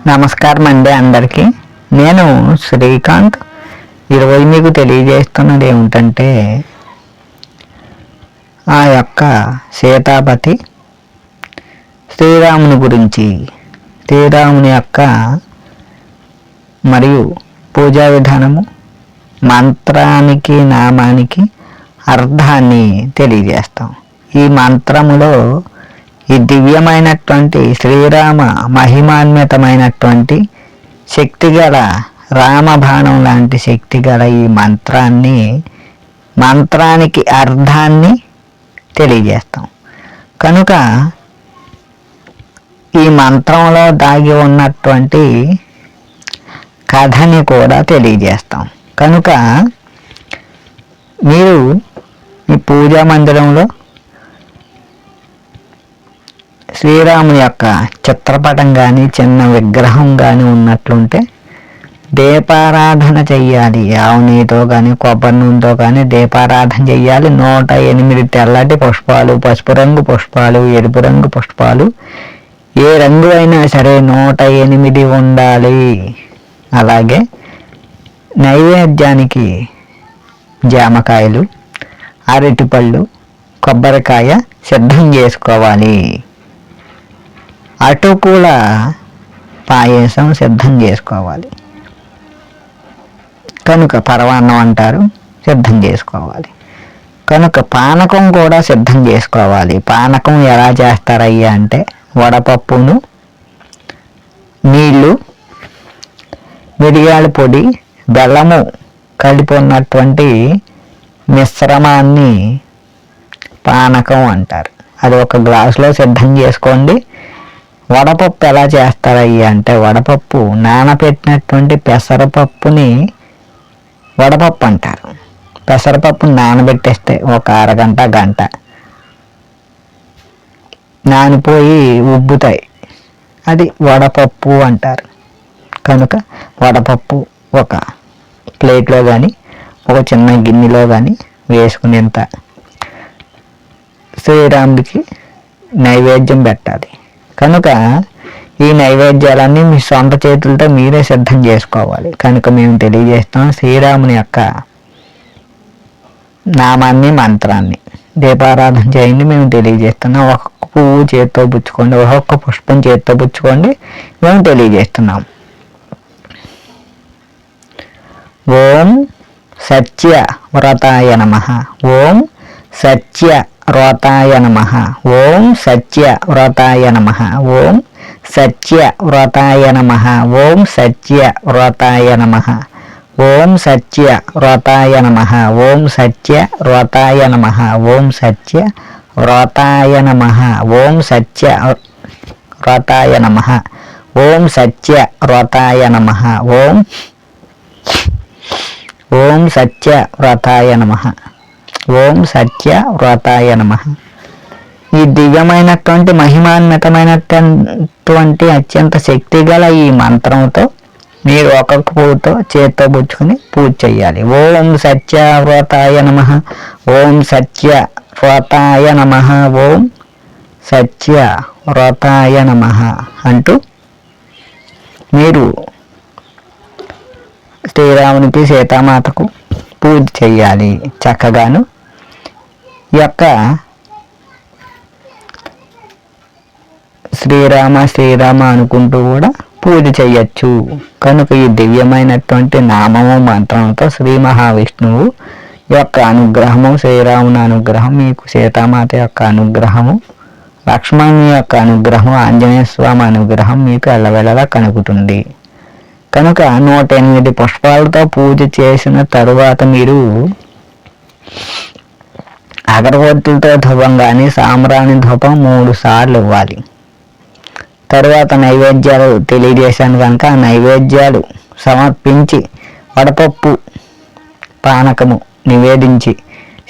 నమస్కారం అండి అందరికీ. నేను శ్రీకాంత్. ఈరోజు మీకు తెలియజేస్తున్నది ఏమిటంటే, ఆ యొక్క సీతాపతి శ్రీరాముని గురించి, శ్రీరాముని యొక్క మరియు పూజా విధానము, మంత్రానికి నామానికి అర్థాన్ని తెలియజేస్తాం. ఈ మంత్రములో ఈ దివ్యమైనటువంటి శ్రీరామ మహిమాన్వితమైనటువంటి శక్తిగల రామబాణం లాంటి శక్తిగల ఈ మంత్రానికి అర్థాన్ని తెలియజేస్తాం. కనుక ఈ మంత్రంలో దాగి ఉన్నటువంటి కథని కూడా తెలియజేస్తాం. కనుక మీరు ఈ పూజా మందిరంలో శ్రీరాముని యొక్క చిత్రపటం కానీ చిన్న విగ్రహం కానీ ఉన్నట్లుంటే దీపారాధన చెయ్యాలి. ఆవు నెయ్యితో కానీ కొబ్బరి నూనెతో కానీ దీపారాధన చెయ్యాలి. 108 తెల్లటి పుష్పాలు, పసుపు రంగు పుష్పాలు, ఎరుపు రంగు పుష్పాలు, ఏ రంగు అయినా సరే 108 ఉండాలి. అలాగే నైవేద్యానికి జామకాయలు, అరటిపళ్ళు, కొబ్బరికాయ సిద్ధం చేసుకోవాలి. అటుకుల పాయసం సిద్ధం చేసుకోవాలి. కనుక పరమాన్నం అంటారు, సిద్ధం చేసుకోవాలి. కనుక పానకం కూడా సిద్ధం చేసుకోవాలి. పానకం ఎలా చేస్తారయ్యా అంటే, వడపప్పును, నీళ్ళు, మిరియాల పొడి, బెల్లము కలిపి ఉన్నటువంటి మిశ్రమాన్ని పానకం అంటారు. అది ఒక గ్లాసులో సిద్ధం చేసుకోండి. వడపప్పు ఎలా చేస్తారయ్యా అంటే, వడపప్పు నానబెట్టినటువంటి పెసరపప్పుని వడపప్పు అంటారు. పెసరపప్పుని నానబెట్టేస్తే ఒక అరగంట గంట నానిపోయి ఉబ్బుతాయి, అది వడపప్పు అంటారు. కనుక వడపప్పు ఒక ప్లేట్లో కానీ ఒక చిన్న గిన్నెలో కానీ వేసుకునేంత శ్రీరాముడికి నైవేద్యం పెట్టాలి. కనుక ఈ నైవేద్యాలన్నీ మీ సొంత చేతులతో మీరే సిద్ధం చేసుకోవాలి. కనుక మేము తెలియజేస్తాం శ్రీరాముని యొక్క నామాన్ని, మంత్రాన్ని దీపారాధన చేయండి. మేము తెలియజేస్తున్నాం. ఒక్కొక్క పువ్వు చేతితో పుచ్చుకోండి, ఒక్కొక్క పుష్పం చేతితో పుచ్చుకోండి. మేము తెలియజేస్తున్నాం. ఓం సత్య వ్రతాయ నమః. ఓం సత్య వ్రతాయ నమః. ఓం సత్య వ్రతాయ నమః. ఓం సత్య వ్రతాయ నమః. ఓం సత్య వ్రతాయ నమః. ఓం సత్య వ్రతాయ నమః. ఓం సత్య వ్రతాయ నమః. ఓం సత్య వ్రతాయ నమః. ఓం సత్య వ్రతాయ నమః. ఓం సత్య వ్రతాయ నమః. ఓం సత్య వ్రతాయ నమః. ఓం సత్య వ్రతాయ నమః. ఈ దివ్యమైనటువంటి మహిమాన్వితమైనటువంటి అత్యంత శక్తి గల ఈ మంత్రంతో మీరు ఒక్కొక్క పువ్వుతో చేత్తో పుచ్చుకొని పూజ చేయాలి. ఓం సత్య వ్రతాయ నమః. ఓం సత్య వ్రతాయ నమః. ఓం సత్య వ్రతాయ నమః అంటూ మీరు శ్రీరామునికి, సీతామాతకు పూజ చేయాలి. చక్కగాను ఈ యొక్క శ్రీరామ అనుకుంటూ కూడా పూజ చేయొచ్చు. కనుక ఈ దివ్యమైనటువంటి నామము మంత్రంతో శ్రీ మహావిష్ణువు యొక్క అనుగ్రహము, శ్రీరాముని అనుగ్రహం, మీకు సీతామాత యొక్క అనుగ్రహము, లక్ష్మణుని యొక్క అనుగ్రహం, ఆంజనేయ స్వామి అనుగ్రహం మీకు ఎల్లవెల్లలా కలుగుతుంది. కనుక 108 పుష్పాలతో పూజ చేసిన తరువాత మీరు అగరబత్తులతో ధూపం కానీ సాంబ్రాణి ధూపం 3 సార్లు ఇవ్వాలి. తరువాత నైవేద్యాలు తెలియజేశాను కనుక ఆ నైవేద్యాలు సమర్పించి వడపప్పు పానకము నివేదించి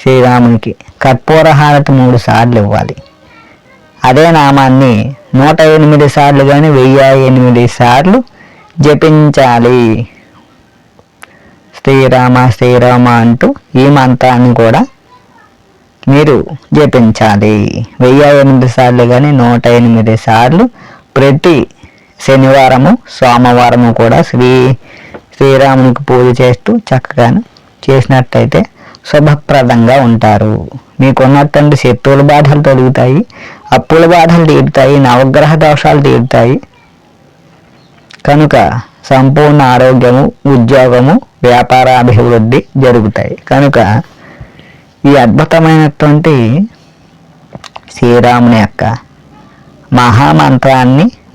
శ్రీరామునికి కర్పూర హారతి 3 సార్లు ఇవ్వాలి. అదే నామాన్ని 108 సార్లు కానీ 1008 సార్లు జపించాలి. శ్రీరామ శ్రీరామ అంటూ ఈ మంత్రాన్ని కూడా మీరు జపించాలి. 1008 సార్లు కానీ 108 సార్లు ప్రతి శనివారము సోమవారము కూడా శ్రీరామునికి పూజ చేస్తూ చక్కగా చేసినట్టయితే శుభప్రదంగా ఉంటారు. మీకున్నటువంటి శత్రువుల బాధలు తొలుగుతాయి, అప్పుల బాధలు తీరుతాయి, నవగ్రహ దోషాలు తీరుతాయి. కనుక సంపూర్ణ ఆరోగ్యము, ఉద్యోగము, వ్యాపారాభివృద్ధి జరుగుతాయి. కనుక ఈ అద్భుతమైనటువంటి శ్రీరాముని యొక్క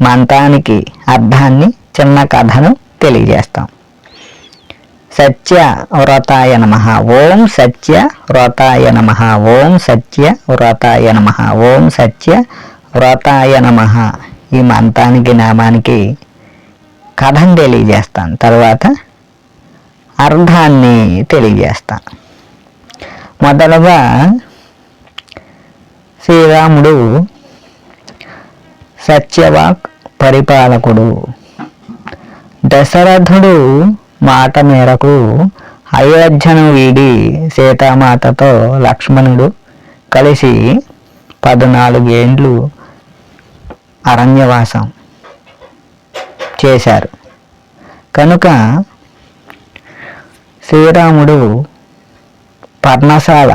మంత్రానికి అర్థాన్ని చిన్న కథను తెలియజేస్తాం. సత్య వ్రతాయ నమః. ఓం సత్య వ్రతాయ నమః. ఓం సత్య వ్రతాయ నమః. ఓం సత్య వ్రతాయ నమః. ఈ మంత్రానికి నామానికి కథను తెలియజేస్తాను, తర్వాత అర్థాన్ని తెలియజేస్తాను. మొదలుగా శ్రీరాముడు సత్యవాక్ పరిపాలకుడు. దశరథుడు మాట మేరకు అయోధ్యను వీడి సీతామాతతో లక్ష్మణుడు కలిసి 14 ఏండ్లు అరణ్యవాసం చేశారు. కనుక శ్రీరాముడు పర్ణశాల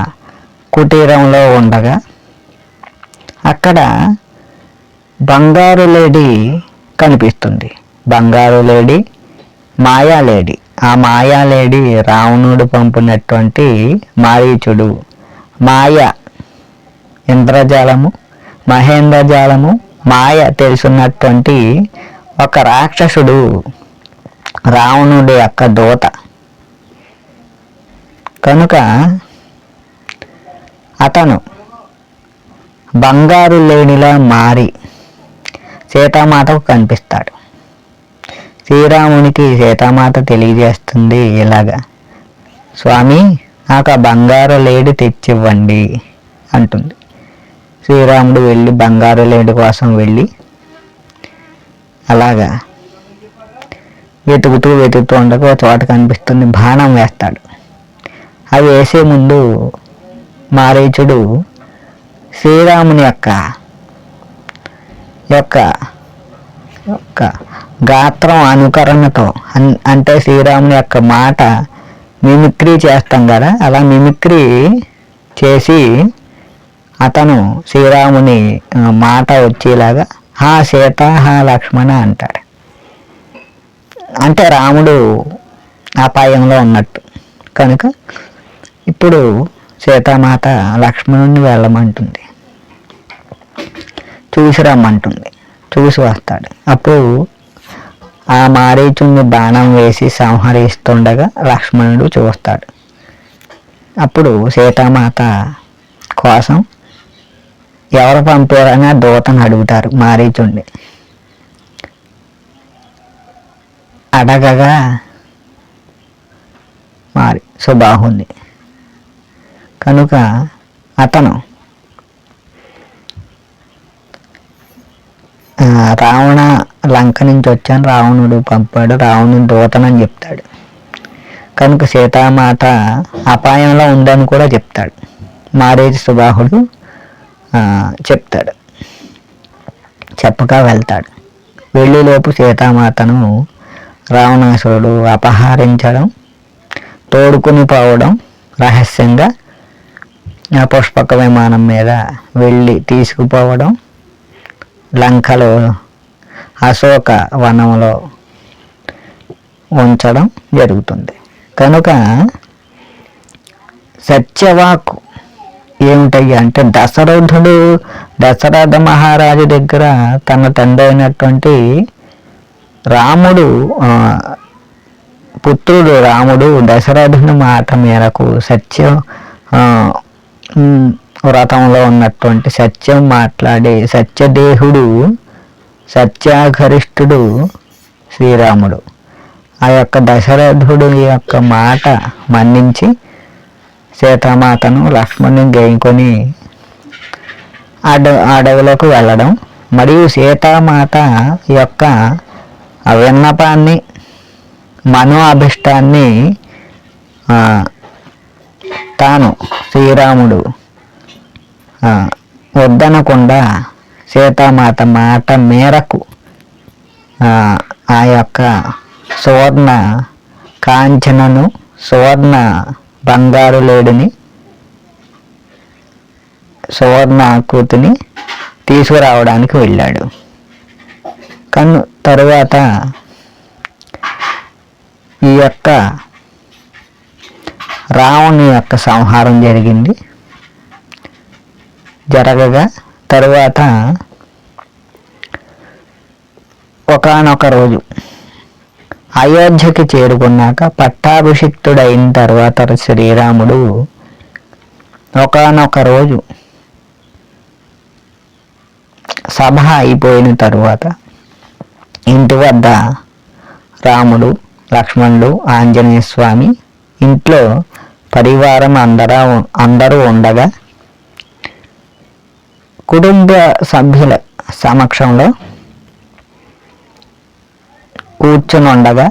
కుటీరంలో ఉండగా అక్కడ బంగారు లేడి కనిపిస్తుంది. బంగారు లేడి మాయాలేడి. ఆ మాయాలేడి రావణుడు పంపినటువంటి మారీచుడు. మాయ ఇంద్రజాలము, మహేంద్రజాలము, మాయ తెలుసున్నటువంటి ఒక రాక్షసుడు రావణుడి యొక్క దూత. కనుక అతను బంగారు లేడిలా మారి సీతామాతకు కనిపిస్తాడు. శ్రీరామునికి సీతామాత తెలియజేస్తుంది ఇలాగా, స్వామి నాకు ఆ బంగారు లేడి తెచ్చివ్వండి అంటుంది. శ్రీరాముడు వెళ్ళి బంగారు లేడి కోసం వెళ్ళి అలాగా వెతుకుతూ ఉండగా ఒక చోట కనిపిస్తుంది, బాణం వేస్తాడు. అవి వేసే ముందు మారీచుడు శ్రీరాముని యొక్క గాత్రం అనుకరణతో, అంటే శ్రీరాముని యొక్క మాట మిమిక్రీ చేస్తాం కదా, అలా మిమిక్రీ చేసి అతను శ్రీరాముని మాట వచ్చేలాగా హా సీత హా లక్ష్మణ అంటాడు. అంటే రాముడు అపాయంలో ఉన్నట్టు. కనుక ఇప్పుడు సీతామాత లక్ష్మణుని వెళ్ళమంటుంది, చూసి రమ్మంటుంది. చూసి వస్తాడు. అప్పుడు ఆ మారీచుని బాణం వేసి సంహరిస్తుండగా లక్ష్మణుడు చూస్తాడు. అప్పుడు సీతామాత కోసం ఎవరు పంపారని ఆ దూతను అడుగుతారు మారీచుండి. అడగగా మారి సుబాహుంది. కనుక అతను రావణ లంక నుంచి వచ్చాను, రావణుడు పంపాడు, రావణుని దూతనని చెప్తాడు. కనుక సీతామాత అపాయంలో ఉందని కూడా చెప్తాడు. మారీచు సుబాహుడు చెప్తాడు. చెప్పగా వెళ్తాడు. వెళ్ళేలోపు సీతామాతను రావణాసురుడు అపహరించడం, తోడుకుని పోవడం, రహస్యంగా ఆ పుష్పక విమానం మీద వెళ్ళి తీసుకుపోవడం, లంకలో అశోక వనంలో ఉంచడం జరుగుతుంది. కనుక సత్యవాక్ ఏమిటయ్యా అంటే దశరథ మహారాజు దగ్గర తన తండ్రి అయినటువంటి పుత్రుడు రాముడు దశరథుని మాట మేరకు వ్రతంలో ఉన్నటువంటి సత్యం మాట్లాడే సత్యదేహుడు, సత్యాగరిష్ఠుడు శ్రీరాముడు. ఆ యొక్క దశరథుడు యొక్క మాట మన్నించి సీతామాతను లక్ష్మణుని గెలుకొని అడవులకు వెళ్ళడం, మరియు సీతామాత యొక్క విన్నపాన్ని, మనో అభిష్టాన్ని తాను శ్రీరాముడు వద్దనకుండా సీతామాత మాట మేరకు ఆ యొక్క సువర్ణ కాంచనను, సువర్ణ బంగారు లేడిని, సువర్ణ ఆకృతిని తీసుకురావడానికి వెళ్ళాడు. తరువాత ఈ యొక్క రావణుని యొక్క సంహారం జరగగా తరువాత ఒకానొక రోజు అయోధ్యకి చేరుకున్నాక పట్టాభిషిక్తుడైన తర్వాత శ్రీరాముడు ఒకానొక రోజు సభ అయిపోయిన తరువాత ఇంటి వద్ద రాముడు, లక్ష్మణుడు, ఆంజనేయ స్వామి ఇంట్లో పరివారం అందరూ ఉండగా కుటుంబ సభ్యుల సమక్షంలో కూర్చుని ఉండగా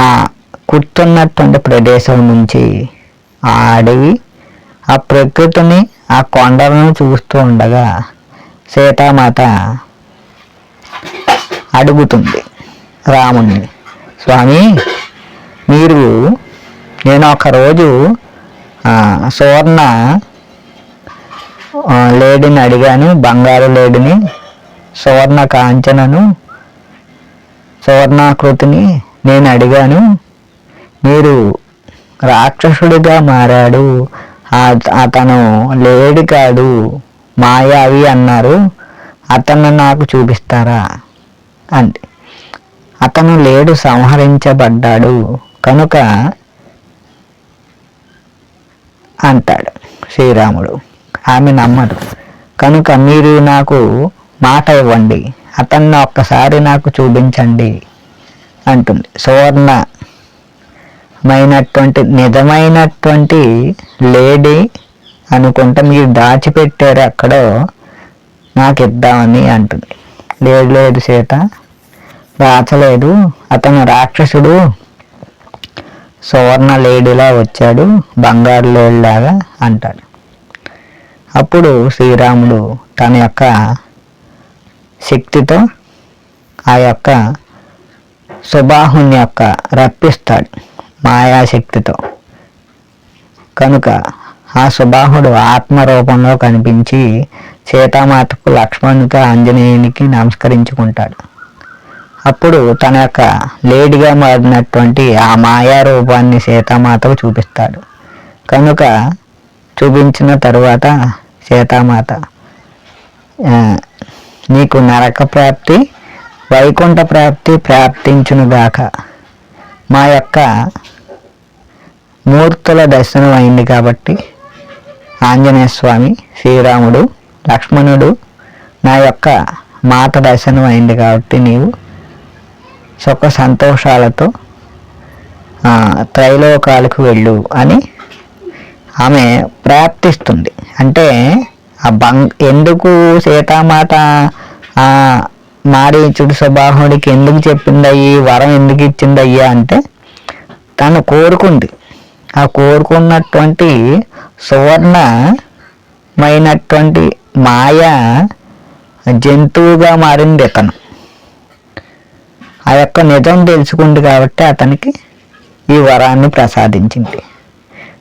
ఆ కూర్చున్నటువంటి ప్రదేశం నుంచి ఆ అడవి, ఆ ప్రకృతిని, ఆ కొండలను చూస్తూ ఉండగా సీతామాత అడుగుతుంది రాముణ్ణి, స్వామి నేను ఒకరోజు సువర్ణ లేడిని అడిగాను, బంగారు లేడిని, సువర్ణ కాంచనను, సువర్ణాకృతిని నేను అడిగాను. మీరు రాక్షసుడిగా మారాడు, అతను లేడి కాడు, మాయావి అన్నారు, అతను నాకు చూపిస్తారా అంది. అతను లేడు, సంహరించబడ్డాడు కనుక అంటాడు శ్రీరాముడు. ఆమె నమ్మదు. కనుక మీరు నాకు మాట ఇవ్వండి, అతన్ని ఒక్కసారి నాకు చూపించండి అంటుంది. సువర్ణమైనటువంటి నిజమైనటువంటి లేడీ అనుకుంటా మీరు దాచిపెట్టారు ఎక్కడో, నాకు ఇద్దామని అంటుంది. లేదు సీత, దాచలేదు, అతను రాక్షసుడు, సువర్ణ లేడీలా వచ్చాడు, బంగారు లేడిలాగా అంటాడు. అప్పుడు శ్రీరాముడు తన యొక్క శక్తితో ఆ యొక్క సుబాహుని యొక్క రప్పిస్తాడు మాయాశక్తితో. కనుక ఆ సుబాహుడు ఆత్మరూపంలో కనిపించి సీతామాతకు, లక్ష్మణునికి, ఆంజనేయునికి నమస్కరించుకుంటాడు. అప్పుడు తన యొక్క లేడిగా మారినటువంటి ఆ మాయా రూపాన్ని సీతామాతకు చూపిస్తాడు. కనుక చూపించిన తరువాత సీతామాత, నీకు నరక ప్రాప్తి, వైకుంఠ ప్రాప్తి ప్రాప్తించునుగాక, మా యొక్క మూర్తుల దర్శనం అయింది కాబట్టి ఆంజనేయ స్వామి, శ్రీరాముడు, లక్ష్మణుడు, నా యొక్క మాత దర్శనం అయింది కాబట్టి నీవు సుఖ సంతోషాలతో త్రైలోకాలకు వెళ్ళు అని ఆమె ప్రార్థిస్తుంది. అంటే ఎందుకు సీతామాత మారీచుడు సుబాహుడికి ఎందుకు చెప్పిందయ్యి, వరం ఎందుకు ఇచ్చిందయ్యా అంటే తను కోరుకుంది. ఆ కోరుకున్నటువంటి సువర్ణమైనటువంటి మాయా జంతువుగా మారింది ఇతను. ఆ యొక్క నిజం తెలుసుకుంది కాబట్టి అతనికి ఈ వరాన్ని ప్రసాదించింది.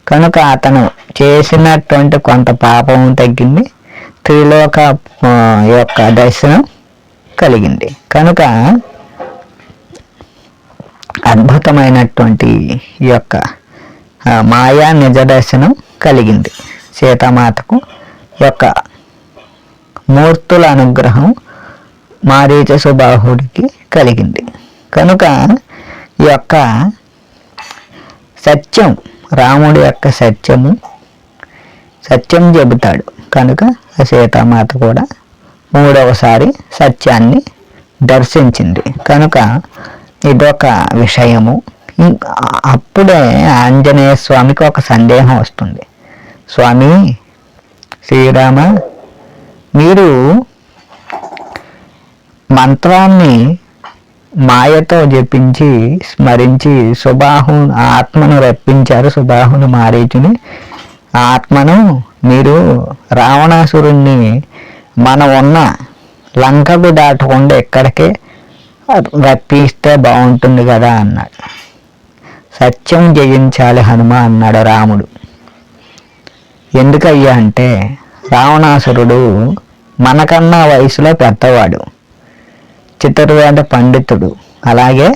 కనుక అతను చేసినటువంటి కొంత పాపం తగ్గింది, త్రిలోక యొక్క దర్శనం కలిగింది. కనుక అద్భుతమైనటువంటి ఈ యొక్క మాయా నిజ దర్శనం కలిగింది సీతామాతకు. యొక్క మూర్తుల అనుగ్రహం మారీచ సుబాహుడికి కలిగింది. కనుక ఈ యొక్క సత్యం, రాముడి యొక్క సత్యం చెబుతాడు. కనుక సీతామాత కూడా మూడవసారి సత్యాన్ని దర్శించింది. కనుక ఇదొక విషయము. అప్పుడే ఆంజనేయ స్వామికి ఒక సందేహం వస్తుంది. స్వామి శ్రీరామ, మీరు మంత్రాన్ని మాయతో జపించి స్మరించి ఆత్మను రప్పించారు. సుబాహును, మారీచుని ఆత్మను మీరు రావణాసురుణ్ణి మన ఉన్న లంకకు దాటకుండా ఎక్కడికే రప్పిస్తే బాగుంటుంది కదా అన్నాడు. సత్యం జయించాలి హనుమ అన్నాడు రాముడు. ఎందుకయ్యా అంటే రావణాసురుడు మనకన్నా వయసులో పెద్దవాడు, చతుర్వేద పండితుడు, అలాగే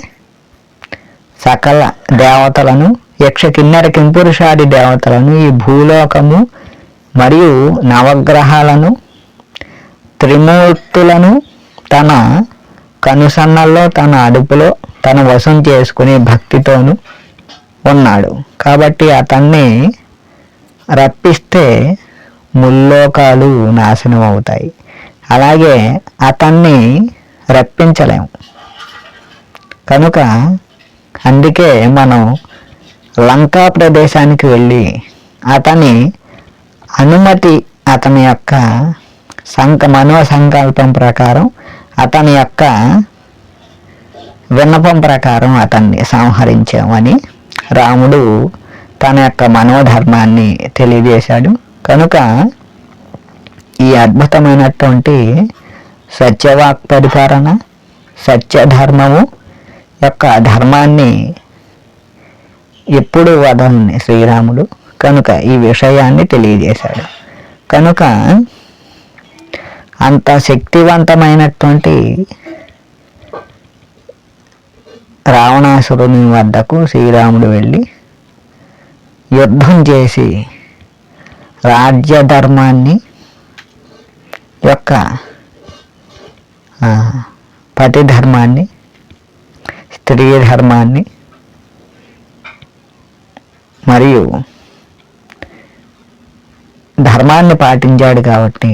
సకల దేవతలను యక్ష కిన్నెర కింపురుషాది దేవతలను ఈ భూలోకము మరియు నవగ్రహాలను త్రిమూర్తులను తన కనుసన్నల్లో తన అదుపులో తన వశం చేసుకుని భక్తితోనూ ఉన్నాడు. కాబట్టి అతన్ని రప్పిస్తే ముల్లోకాలు నాశనం అవుతాయి. అలాగే అతన్ని రప్పించలేము. కనుక అందుకే మనం లంకా ప్రదేశానికి వెళ్ళి అతని అనుమతి, అతని యొక్క మనోసంకల్పం ప్రకారం, అతని యొక్క విన్నపం ప్రకారం అతన్ని సంహరించామని రాముడు తన యొక్క మనోధర్మాన్ని తెలియజేశాడు. కనుక ఈ అద్భుతమైనటువంటి సత్యవాక్ పరిపాలన, సత్యధర్మము యొక్క ధర్మాన్ని ఎప్పుడు వదలని శ్రీరాముడు కనుక ఈ విషయాన్ని తెలియజేశాడు. కనుక అంత శక్తివంతమైనటువంటి రావణాసురుని వద్దకు శ్రీరాముడు వెళ్ళి యుద్ధం చేసి రాజ్యధర్మాన్ని యొక్క పతి ధర్మాన్ని, స్త్రీ ధర్మాన్ని మరియు ధర్మాన్ని పాటించాడు. కాబట్టి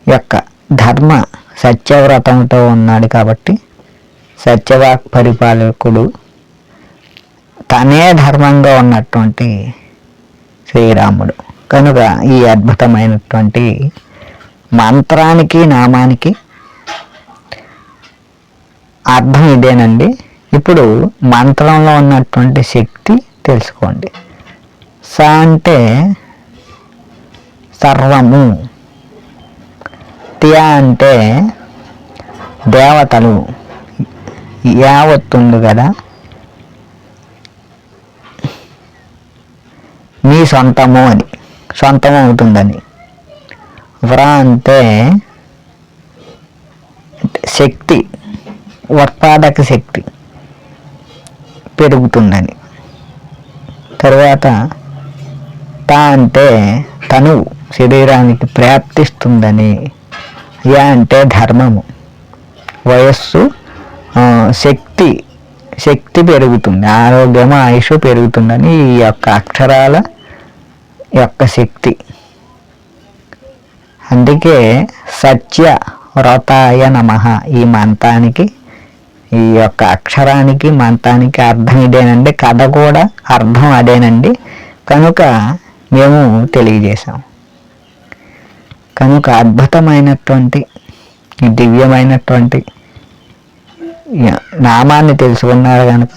యొక్క ధర్మ సత్యవ్రతంతో ఉన్నాడు. కాబట్టి సత్యవాక్ పరిపాలకుడు తనే ధర్మంగా ఉన్నటువంటి శ్రీరాముడు. కనుక ఈ అద్భుతమైనటువంటి మంత్రానికి, నామానికి అర్థం ఇదేనండి. ఇప్పుడు మంత్రంలో ఉన్నటువంటి శక్తి తెలుసుకోండి. స అంటే సర్వము, త్య అంటే దేవతలు, యావత్తుంది కదా, మీ సొంతము అని, సొంతం అవుతుందని. వ్ర అంటే శక్తి, ఉత్పాదక శక్తి పెరుగుతుందని. తర్వాత త అంటే తనువు, శరీరానికి ప్రాప్తిస్తుందని. య అంటే ధర్మము, వయస్సు, శక్తి పెరుగుతుంది, ఆరోగ్యము, ఆయుష్ పెరుగుతుందని ఈ యొక్క అక్షరాల యొక్క శక్తి. అందుకే సత్య వ్రతాయ నమః ఈ మంత్రానికి, ఈ యొక్క అక్షరానికి, మంత్రానికి అర్థం ఇదేనండి. కథ కూడా అర్థం అదేనండి. కనుక మేము తెలియజేశాం. కనుక అద్భుతమైనటువంటి దివ్యమైనటువంటి నామాన్ని తెలుసుకున్నారు కనుక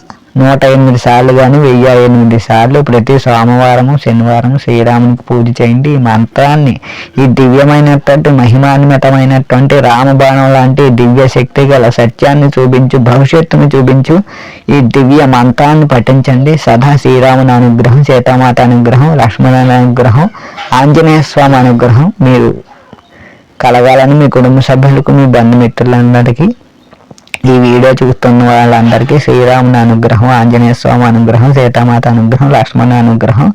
108 సార్లు కానీ 1008 సార్లు ప్రతి సోమవారము, శనివారం శ్రీరామునికి పూజ చేయండి. ఈ మంత్రాన్ని, ఈ దివ్యమైనటువంటి మహిమాన్వితమైనటువంటి రామబాణం లాంటి దివ్య శక్తి గల సత్యాన్ని చూపించు, భవిష్యత్తును చూపించు ఈ దివ్య మంత్రాన్ని పఠించండి. సదా శ్రీరాముని అనుగ్రహం, సీతామాత అనుగ్రహం, లక్ష్మణుని అనుగ్రహం, ఆంజనేయ స్వామి అనుగ్రహం మీరు కలగాలని మీ కుటుంబ సభ్యులకు, మీ బంధుమిత్రులందరికీ, ఈ వీడియో చూస్తున్న వాళ్ళందరికీ శ్రీరాముని అనుగ్రహం, ఆంజనేయ స్వామి అనుగ్రహం, సీతామాత అనుగ్రహం, లక్ష్మణ అనుగ్రహం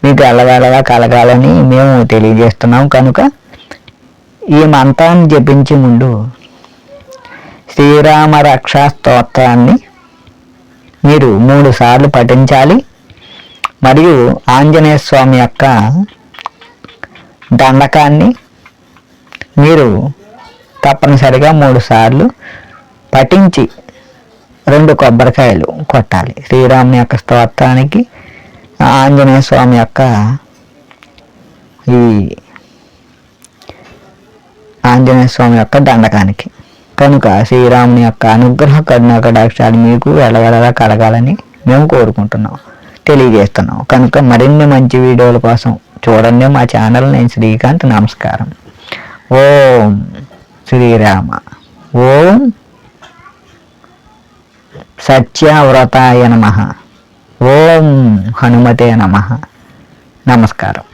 మీకు ఎల్లవేళలా కలగాలని మేము తెలియజేస్తున్నాం. కనుక ఈ మంత్రాన్ని జపించే ముందు శ్రీరామ రక్షా స్తోత్రాన్ని మీరు 3 సార్లు పఠించాలి. మరియు ఆంజనేయ స్వామి యొక్క దండకాన్ని మీరు తప్పనిసరిగా 3 సార్లు పఠించి 2 కొబ్బరికాయలు కొట్టాలి. శ్రీరాముని యొక్క స్తోత్రానికి, ఆంజనేయ స్వామి యొక్క ఈ ఆంజనేయ స్వామి యొక్క దండకానికి. కనుక శ్రీరాముని యొక్క అనుగ్రహ కరుణా కటాక్షాలు మీకు ఎల్లవేళలా కలగాలని మేము కోరుకుంటున్నాం, తెలియజేస్తున్నాం. కనుక మరిన్ని మంచి వీడియోల కోసం చూడండి మా ఛానల్. నేను శ్రీకాంత్. నమస్కారం. ఓం శ్రీరామ. ఓం సత్యవ్రతాయ నమః. ఓం హనుమతే నమః. నమస్కారం.